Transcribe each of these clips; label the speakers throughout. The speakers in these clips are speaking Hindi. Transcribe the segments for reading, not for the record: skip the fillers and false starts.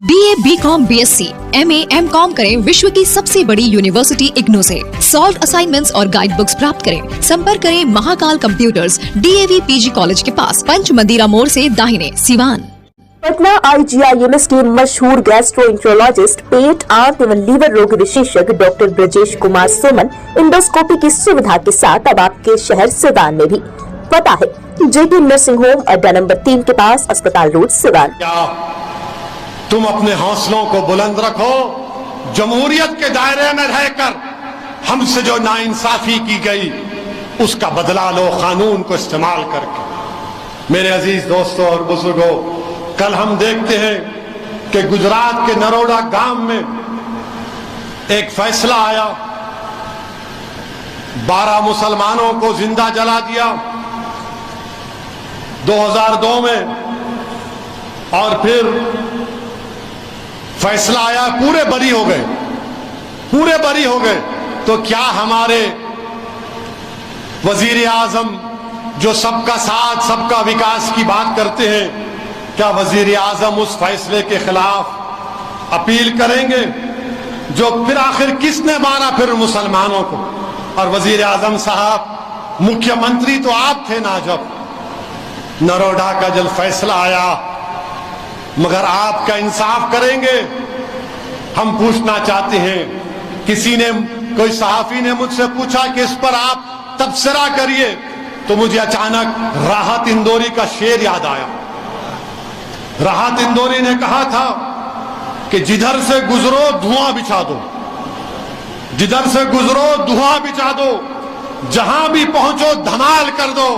Speaker 1: BA, BCom, BSc, MA, MCom करें विश्व की सबसे बड़ी यूनिवर्सिटी इग्नू से। सॉल्व असाइनमेंट्स और गाइड बुक्स प्राप्त करें। संपर्क करें Mahakal computers, DAV PG college के पास, पंच मंदिरा मोड़ से दाहिने, सिवान।
Speaker 2: पटना IGIMS के मशहूर गैस्ट्रोएंट्रोलॉजिस्ट, पेट, आंत एवं लीवर रोग विशेषज्ञ डॉक्टर ब्रजेश कुमार सोमन इंडोस्कोपी की सुविधा के साथ अब आपके शहर सिवान में भी। पता है JP नर्सिंग होम, अड्डा नंबर 3 के पास, अस्पताल रोड, सिवान।
Speaker 3: तुम अपने हौसलों को बुलंद रखो। जमहूरियत के दायरे में रहकर हमसे जो नाइंसाफी की गई उसका बदला लो कानून को इस्तेमाल करके। मेरे अजीज दोस्तों और बुजुर्गों, कल हम देखते हैं कि गुजरात के नरोडा गांव में एक फैसला आया, 12 मुसलमानों को जिंदा जला दिया 2002 में, और फिर फैसला आया पूरे बरी हो गए, पूरे बरी हो गए। तो क्या हमारे वजीर आजम जो सबका साथ सबका विकास की बात करते हैं, क्या वजीर आजम उस फैसले के खिलाफ अपील करेंगे? जो फिर आखिर किसने मारा फिर मुसलमानों को? और वजीर आजम साहब, मुख्यमंत्री तो आप थे ना जब नरोडा का जब फैसला आया, मगर आपका इंसाफ करेंगे? हम पूछना चाहते हैं। कोई सहाफी ने मुझसे पूछा कि इस पर आप तबसरा करिए, तो मुझे अचानक राहत इंदौरी का शेर याद आया। राहत इंदौरी ने कहा था कि जिधर से गुजरो धुआं बिछा दो, जिधर से गुजरो धुआं बिछा दो, जहां भी पहुंचो धमाल कर दो।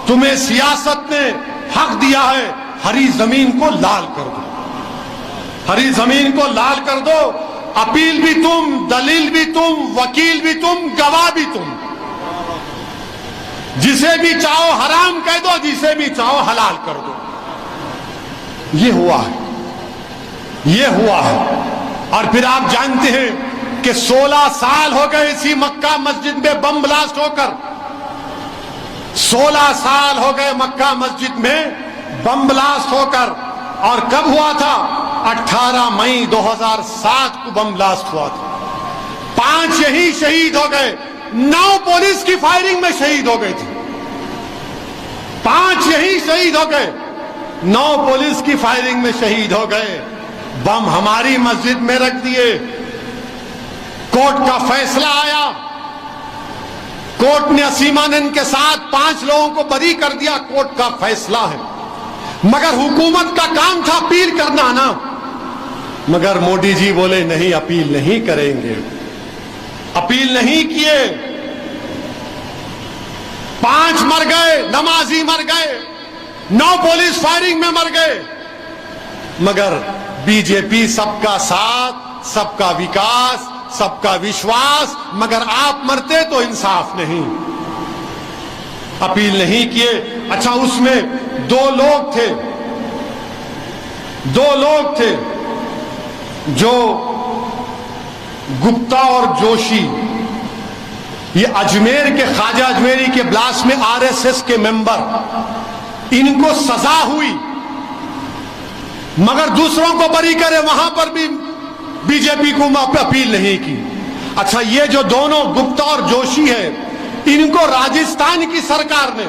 Speaker 3: तुम्हें सियासत ने हक दिया है, हरी जमीन को लाल कर दो, हरी जमीन को लाल कर दो। अपील भी तुम, दलील भी तुम, वकील भी तुम, गवाह भी तुम। जिसे भी चाहो हराम कह दो, जिसे भी चाहो हलाल कर दो। ये हुआ है, ये हुआ है। और फिर आप जानते हैं कि 16 साल हो गए इसी मक्का मस्जिद में बम ब्लास्ट होकर। 16 साल हो गए मक्का मस्जिद में बम ब्लास्ट होकर। और कब हुआ था? 18 मई 2007 को बम ब्लास्ट हुआ था। 5 यही शहीद हो गए, 9 पुलिस की फायरिंग में शहीद हो गए थे। 5 यही शहीद हो गए, 9 पुलिस की फायरिंग में शहीद हो गए। बम हमारी मस्जिद में रख दिए। कोर्ट का फैसला आया, कोर्ट ने असीमानंद के साथ 5 लोगों को बरी कर दिया। कोर्ट का फैसला है, मगर हुकूमत का काम था अपील करना ना। मगर मोदी जी बोले नहीं, अपील नहीं करेंगे। अपील नहीं किए। 5 मर गए, नमाजी मर गए, 9 पुलिस फायरिंग में मर गए। मगर बीजेपी सबका साथ, सबका विकास, सबका विश्वास, मगर आप मरते तो इंसाफ नहीं। अपील नहीं किए। अच्छा, उसमें 2 लोग थे, 2 लोग थे जो गुप्ता और जोशी, ये अजमेर के, ख्वाजा अजमेरी के ब्लास्ट में RSS के मेंबर, इनको सजा हुई, मगर दूसरों को बरी करे, वहां पर भी बीजेपी को अपील नहीं की। अच्छा, ये जो दोनों गुप्ता और जोशी है, इनको राजस्थान की सरकार ने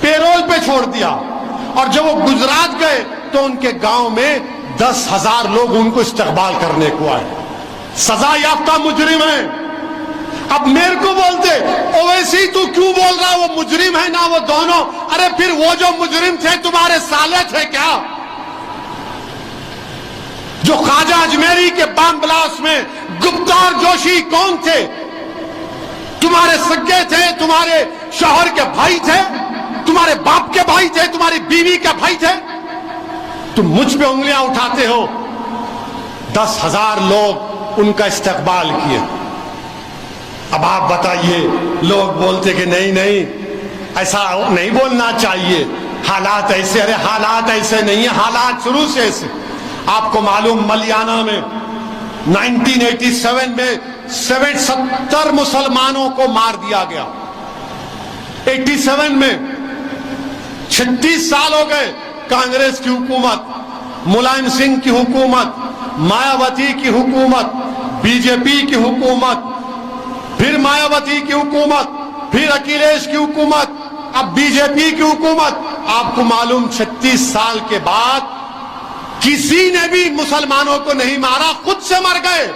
Speaker 3: पेरोल पे छोड़ दिया, और जब वो गुजरात गए तो उनके गांव में 10,000 लोग उनको इस्तकबाल करने को आए। सजा याफ्ता मुजरिम है। अब मेरे को बोलते, ओवैसी तू क्यों बोल रहा, वो मुजरिम है ना वो दोनों? अरे फिर वो जो मुजरिम थे तुम्हारे साले थे क्या? जो ख्वाजा अजमेरी के बम ब्लास्ट में गुप्ता और जोशी कौन थे? तुम्हारे सगे थे, तुम्हारे शौहर के भाई थे, तुम्हारे बाप के भाई थे, तुम्हारी बीवी के भाई थे। तुम मुझ पे उंगलियां उठाते हो। 10,000 लोग उनका इस्तकबाल किए। अब आप बताइए, लोग बोलते कि नहीं नहीं, ऐसा नहीं बोलना चाहिए, हालात ऐसे। अरे हालात ऐसे नहीं है, हालात शुरू से ऐसे। आपको मालूम, मलियाना में 1987 में 70 मुसलमानों को मार दिया गया। 87 में 36 साल हो गए कांग्रेस की हुकूमत, मुलायम सिंह की हुकूमत, मायावती की हुकूमत, बीजेपी की हुकूमत, फिर मायावती की हुकूमत, फिर अखिलेश की हुकूमत, अब बीजेपी की हुकूमत। आपको मालूम 36 साल के बाद किसी ने भी मुसलमानों को नहीं मारा, खुद से मर गए।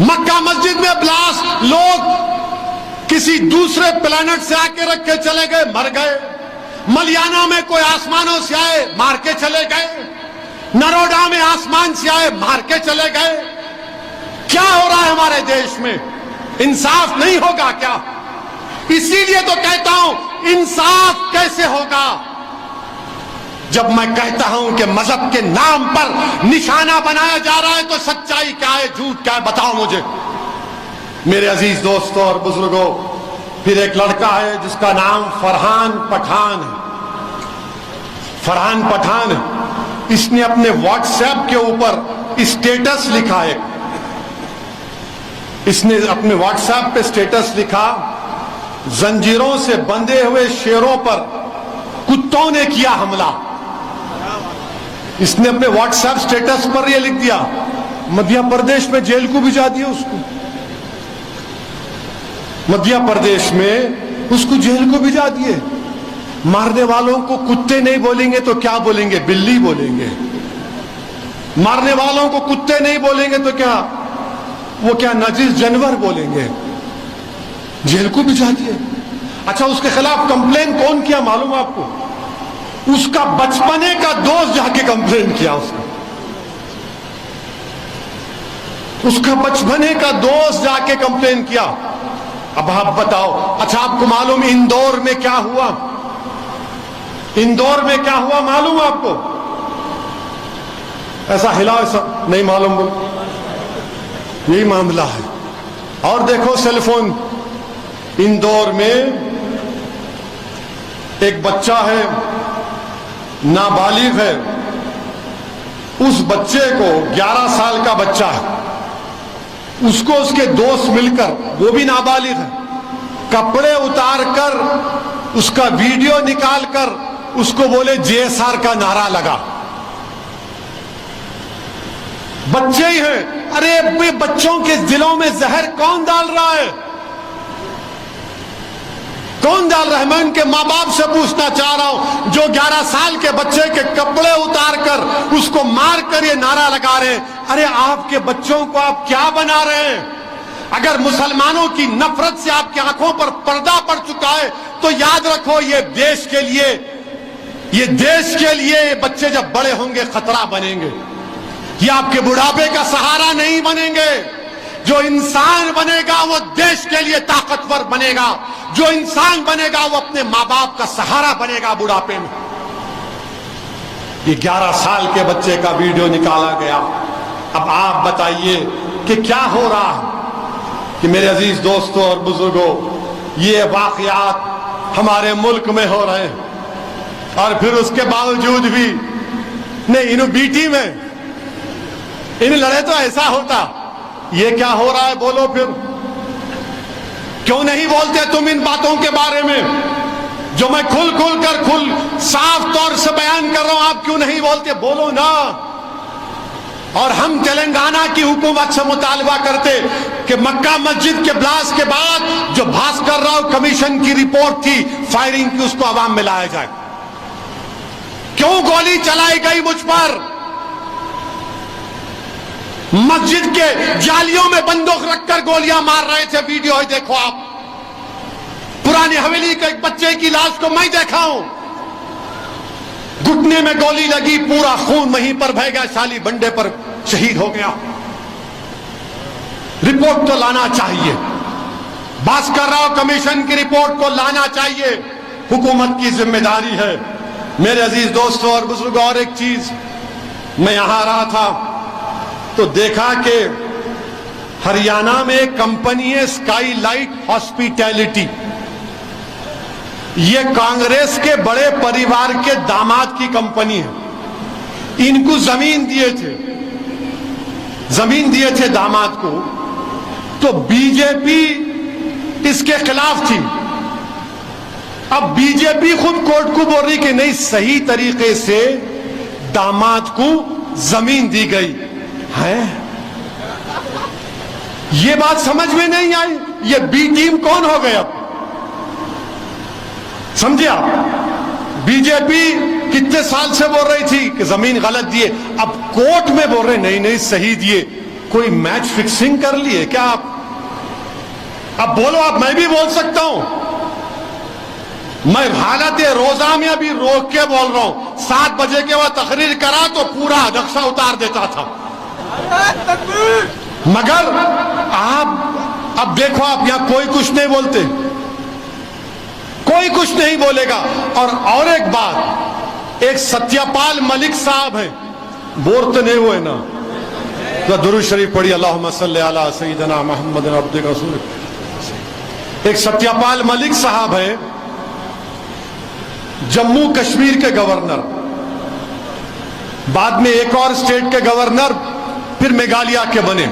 Speaker 3: मक्का मस्जिद में ब्लास्ट, लोग किसी दूसरे प्लेनेट से आके रख के चले गए, मर गए। मलियाना में कोई आसमानों से आए, मार के चले गए। नरोडा में आसमान से आए, मार के चले गए। क्या हो रहा है हमारे देश में? इंसाफ नहीं होगा क्या? इसीलिए तो कहता हूं इंसाफ कैसे होगा जब मैं कहता हूं कि मजहब के नाम पर निशाना बनाया जा रहा है। तो सच्चाई क्या है, झूठ क्या है, बताओ मुझे। मेरे अजीज दोस्तों और बुजुर्गों, फिर एक लड़का है जिसका नाम फरहान पठान है। फरहान पठान है, इसने अपने व्हाट्सएप के ऊपर स्टेटस लिखा है। इसने अपने व्हाट्सएप पे स्टेटस लिखा, जंजीरों से बंधे हुए शेरों पर कुत्तों ने किया हमला। इसने अपने व्हाट्सएप स्टेटस पर यह लिख दिया। मध्य प्रदेश में जेल को भिजा दिया उसको। मध्य प्रदेश में उसको जेल को भिजा दिए। मारने वालों को कुत्ते नहीं बोलेंगे तो क्या बोलेंगे? बिल्ली बोलेंगे। मारने वालों को कुत्ते नहीं बोलेंगे तो क्या, वो क्या नजीस जानवर बोलेंगे। जेल को भिजा दिए। अच्छा, उसके खिलाफ कंप्लेन कौन किया मालूम आपको? उसका बचपने का दोस्त जाके कंप्लेन किया। उसका बचपने का दोस्त जाके कंप्लेन किया। अब आप बताओ। अच्छा, आपको मालूम इंदौर में क्या हुआ? इंदौर में क्या हुआ मालूम आपको? ऐसा हिला, ऐसा नहीं मालूम, यही मामला है। और देखो सेलफोन, इंदौर में एक बच्चा है, नाबालिग है। उस बच्चे को 11 साल का बच्चा है, उसको उसके दोस्त मिलकर, वो भी नाबालिग है, कपड़े उतार कर उसका वीडियो निकाल कर उसको बोले जेएसआर का नारा लगा। बच्चे ही हैं। अरे बच्चों के दिलों में जहर कौन डाल रहा है? कौन डाल रहा है? मैं उनके मां बाप से पूछना चाह रहा हूं, जो 11 साल के बच्चे के कपड़े उतार कर उसको मार कर ये नारा लगा रहे हैं। अरे आपके बच्चों को आप क्या बना रहे हैं? अगर मुसलमानों की नफरत से आपकी आंखों पर पर्दा पड़ चुका है तो याद रखो, ये देश के लिए बच्चे जब बड़े होंगे खतरा बनेंगे। ये आपके बुढ़ापे का सहारा नहीं बनेंगे। जो इंसान बनेगा वो देश के लिए ताकतवर बनेगा। जो इंसान बनेगा वो अपने मां बाप का सहारा बनेगा बुढ़ापे में। ये 11 साल के बच्चे का वीडियो निकाला गया। अब आप बताइए कि क्या हो रहा है? कि मेरे अजीज दोस्तों और बुजुर्गों, ये वाकयात हमारे मुल्क में हो रहे हैं और फिर उसके बावजूद भी नहीं, इन बीटी में इन लड़े तो ऐसा होता। ये क्या हो रहा है बोलो फिर? क्यों नहीं बोलते तुम इन बातों के बारे में जो मैं खुल साफ तौर से बयान कर रहा हूं? आप क्यों नहीं बोलते? बोलो ना। और हम तेलंगाना की हुकूमत से मुतालबा करते कि मक्का मस्जिद के ब्लास्ट के बाद जो भास्कर राव कमीशन की रिपोर्ट थी फायरिंग की, उसको अवाम में लाया जाए। क्यों गोली चलाई गई मुझ पर? मस्जिद के जालियों में बंदूक रखकर गोलियां मार रहे थे। वीडियो है, देखो आप। पुरानी हवेली के एक बच्चे की लाश को मैं देखा हूं, घुटने में गोली लगी, पूरा खून वहीं पर बह गया, शाली बंडे पर शहीद हो गया। रिपोर्ट तो लाना चाहिए, भास्कर राव कमीशन की रिपोर्ट को लाना चाहिए, हुकूमत की जिम्मेदारी है। मेरे अजीज दोस्तों और बुजुर्गों, और एक चीज, मैं यहां आ रहा था तो देखा कि हरियाणा में एक कंपनी है स्काईलाइट हॉस्पिटैलिटी। ये कांग्रेस के बड़े परिवार के दामाद की कंपनी है। इनको जमीन दिए थे दामाद को, तो बीजेपी इसके खिलाफ थी। अब बीजेपी खुद कोर्ट को बोल रही कि नहीं, सही तरीके से दामाद को जमीन दी गई है। ये बात समझ में नहीं आई। ये बी टीम कौन हो गए? अब समझे आप? बीजेपी कितने साल से बोल रही थी कि जमीन गलत दिए, अब कोर्ट में बोल रहे नहीं नहीं सही दिए। कोई मैच फिक्सिंग कर लिए क्या आप? अब बोलो आप, मैं भी बोल सकता हूं। मैं हालत रोजा में अभी रोक के बोल रहा हूं, 7 बजे के बाद तकरीर करा तो पूरा नक्शा उतार देता था। मगर आप अब देखो, आप यहां कोई कुछ नहीं बोलते, कोई कुछ नहीं बोलेगा। और एक बात, एक सत्यपाल मलिक साहब है, बोर तो नहीं हुए ना? तो दुरूद शरीफ पढ़ी, अल्लाहुम्मा सल्ली अला सय्यिदना मुहम्मद अब्दुका रसूल। एक सत्यपाल मलिक साहब है, जम्मू कश्मीर के गवर्नर, बाद में एक और स्टेट के गवर्नर, फिर मेघालय के बने।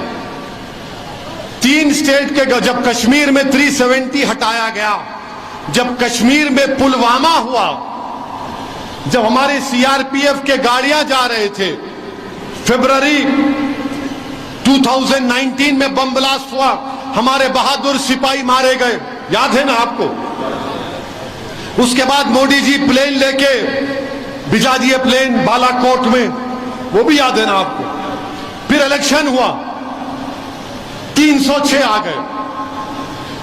Speaker 3: 3 स्टेट के, जब कश्मीर में 370 हटाया गया, जब कश्मीर में पुलवामा हुआ, जब हमारे सीआरपीएफ के गाड़ियां जा रहे थे, फरवरी 2019 में बम ब्लास्ट हुआ, हमारे बहादुर सिपाही मारे गए, याद है ना आपको? उसके बाद मोदी जी प्लेन लेके भिजा दिए, प्लेन बालाकोट में, वो भी याद है ना आपको? फिर इलेक्शन हुआ, 306 आ गए।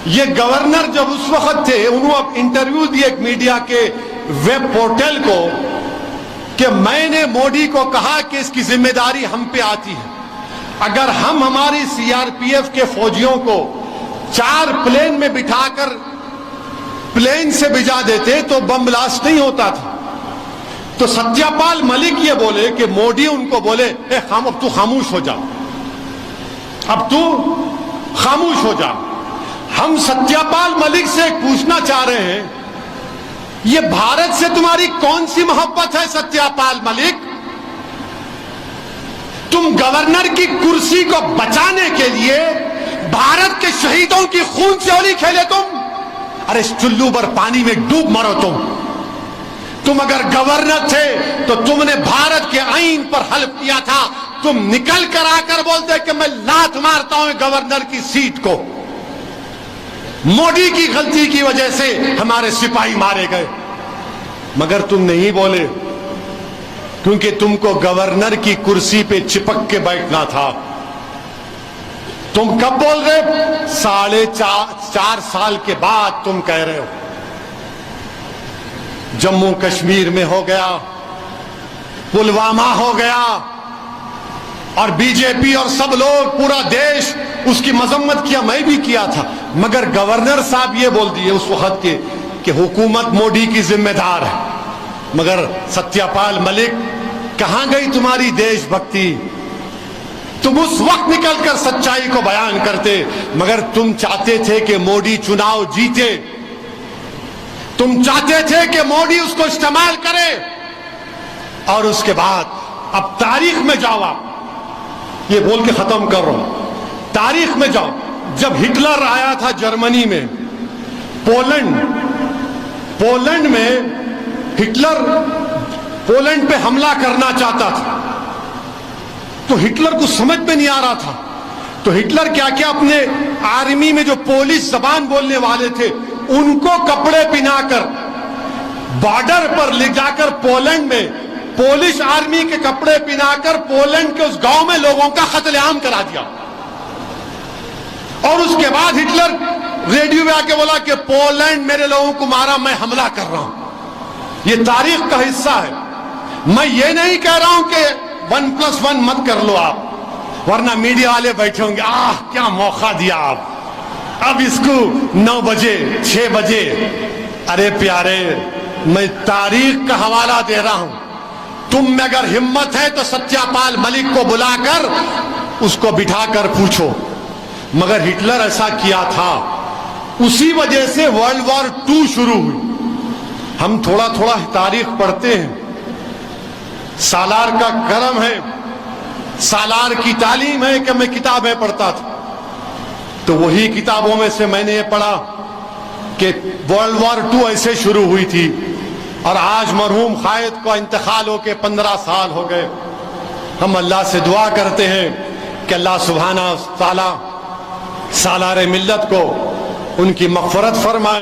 Speaker 3: ये गवर्नर जब उस वक्त थे, उन्होंने इंटरव्यू दिए एक मीडिया के वेब पोर्टल को कि मैंने मोदी को कहा कि इसकी जिम्मेदारी हम पे आती है। अगर हम हमारी सीआरपीएफ के फौजियों को 4 प्लेन में बिठाकर प्लेन से भिजा देते तो बम ब्लास्ट नहीं होता था। तो सत्यपाल मलिक ये बोले कि मोदी उनको बोले, अब तू खामोश हो जा, अब तू खामोश हो जा। हम सत्यपाल मलिक से पूछना चाह रहे हैं, ये भारत से तुम्हारी कौन सी मोहब्बत है सत्यपाल मलिक? तुम गवर्नर की कुर्सी को बचाने के लिए भारत के शहीदों की खून से होली खेले तुम? अरे चुल्लू पर पानी में डूब मरो तुम अगर गवर्नर थे तो तुमने भारत के आईन पर हल्फ किया था। तुम निकल कर आकर बोलते कि मैं लात मारता हूं गवर्नर की सीट को। मोदी की गलती की वजह से हमारे सिपाही मारे गए, मगर तुम नहीं बोले क्योंकि तुमको गवर्नर की कुर्सी पे चिपक के बैठना था। तुम कब बोल रहे? 4.5 साल के बाद तुम कह रहे हो। जम्मू कश्मीर में हो गया, पुलवामा हो गया, और बीजेपी और सब लोग, पूरा देश उसकी मजम्मत किया, मैं भी किया था। मगर गवर्नर साहब ये बोल दिए उस वक्त के कि हुकूमत मोदी की जिम्मेदार है। मगर सत्यपाल मलिक, कहां गई तुम्हारी देशभक्ति? तुम उस वक्त निकलकर सच्चाई को बयान करते, मगर तुम चाहते थे कि मोदी चुनाव जीते, तुम चाहते थे कि मोदी उसको इस्तेमाल करे। और उसके बाद अब तारीख में जाओ, आप ये बोल के खत्म कर रहा हूं, तारीख में जाओ। जब हिटलर आया था जर्मनी में, पोलैंड में हिटलर पोलैंड पे हमला करना चाहता था, तो हिटलर को समझ में नहीं आ रहा था। तो हिटलर क्या क्या अपने आर्मी में जो पोलिश जबान बोलने वाले थे उनको कपड़े पहनाकर बॉर्डर पर ले जाकर पोलैंड में पोलिश आर्मी के कपड़े पहनाकर पोलैंड के उस गांव में लोगों का कत्लेआम करा दिया। और उसके बाद हिटलर रेडियो में आके बोला कि पोलैंड मेरे लोगों को मारा, मैं हमला कर रहा हूं। ये तारीख का हिस्सा है। मैं ये नहीं कह रहा हूं कि 1+1 मत कर लो आप, वरना मीडिया वाले बैठे होंगे, क्या मौका दिया आप, अब इसको 9 बजे 6 बजे। अरे प्यारे, मैं तारीख का हवाला दे रहा हूं। तुम में अगर हिम्मत है तो सत्यपाल मलिक को बुलाकर उसको बिठाकर पूछो। मगर हिटलर ऐसा किया था, उसी वजह से वर्ल्ड वॉर 2 शुरू हुई। हम थोड़ा थोड़ा तारीख पढ़ते हैं, सालार का करम है, सालार की तालीम है कि मैं किताबें पढ़ता था। तो वही किताबों में से मैंने ये पढ़ा कि वर्ल्ड वॉर 2 ऐसे शुरू हुई थी और आज मरहूम कायद को इंतकाल होके 15 साल हो गए। हम अल्लाह से दुआ करते हैं कि अल्लाह सुब्हाना तआला सालारे मिल्लत को उनकी मग़फ़िरत फरमाए।